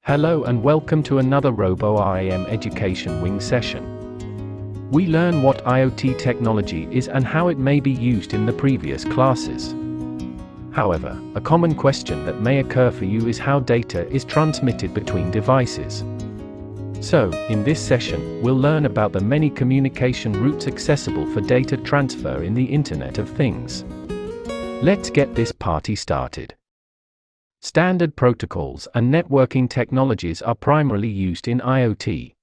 Hello and welcome to another RoboRAM Education Wing session. We learn what IoT technology is and how it may be used in the previous classes. However, a common question that may occur for you is how data is transmitted between devices. So, in this session, we'll learn about the many communication routes accessible for data transfer in the Internet of Things. Let's get this party started. Standard protocols and networking technologies are primarily used in IoT.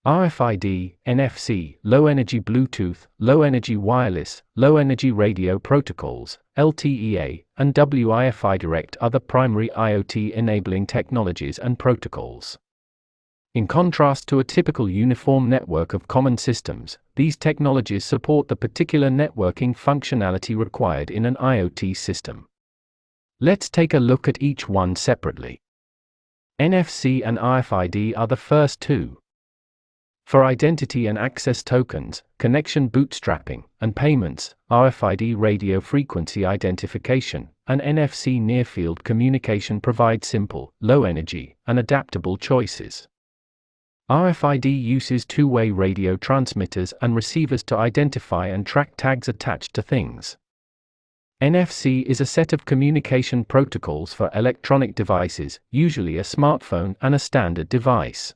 RFID, NFC, low-energy Bluetooth, low-energy wireless, low-energy radio protocols, LTE-A, and WiFi-Direct are the primary IoT-enabling technologies and protocols. In contrast to a typical uniform network of common systems, these technologies support the particular networking functionality required in an IoT system. Let's take a look at each one separately. NFC and RFID are the first two. For identity and access tokens, connection bootstrapping, and payments, RFID radio frequency identification, and NFC near-field communication provide simple, low-energy, and adaptable choices. RFID uses two-way radio transmitters and receivers to identify and track tags attached to things. NFC is a set of communication protocols for electronic devices, usually a smartphone and a standard device.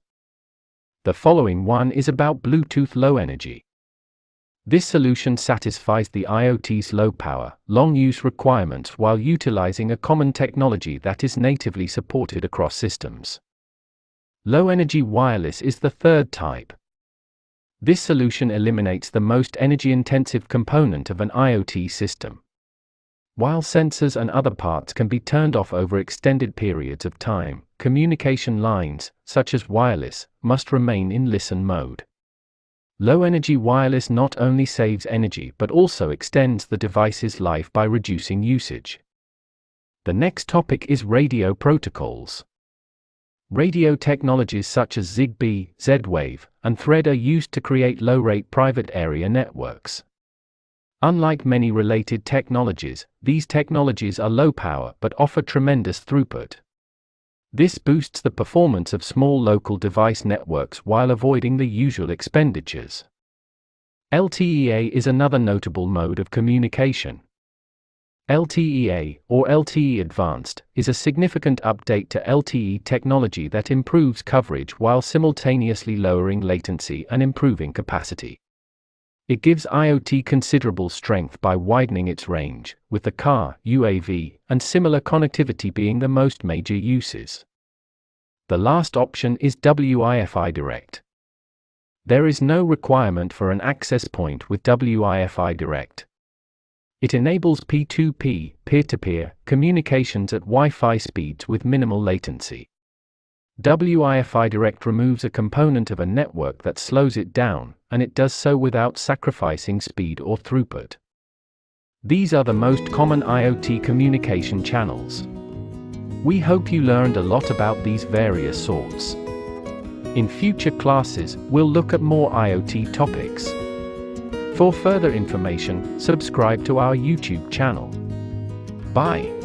The following one is about Bluetooth Low Energy. This solution satisfies the IoT's low power, long use requirements while utilizing a common technology that is natively supported across systems. Low Energy Wireless is the third type. This solution eliminates the most energy-intensive component of an IoT system. While sensors and other parts can be turned off over extended periods of time, communication lines, such as wireless, must remain in listen mode. Low-energy wireless not only saves energy but also extends the device's life by reducing usage. The next topic is radio protocols. Radio technologies such as ZigBee, Z-Wave, and Thread are used to create low-rate private area networks. Unlike many related technologies, these technologies are low power but offer tremendous throughput. This boosts the performance of small local device networks while avoiding the usual expenditures. LTE-A is another notable mode of communication. LTE-A, or LTE Advanced, is a significant update to LTE technology that improves coverage while simultaneously lowering latency and improving capacity. It gives IoT considerable strength by widening its range, with the car, UAV, and similar connectivity being the most major uses. The last option is WiFi-Direct. There is no requirement for an access point with WiFi-Direct. It enables P2P, peer-to-peer, communications at Wi-Fi speeds with minimal latency. WiFi-Direct removes a component of a network that slows it down, and it does so without sacrificing speed or throughput. These are the most common IoT communication channels. We hope you learned a lot about these various sorts. In future classes, we'll look at more IoT topics. For further information, subscribe to our YouTube channel. Bye.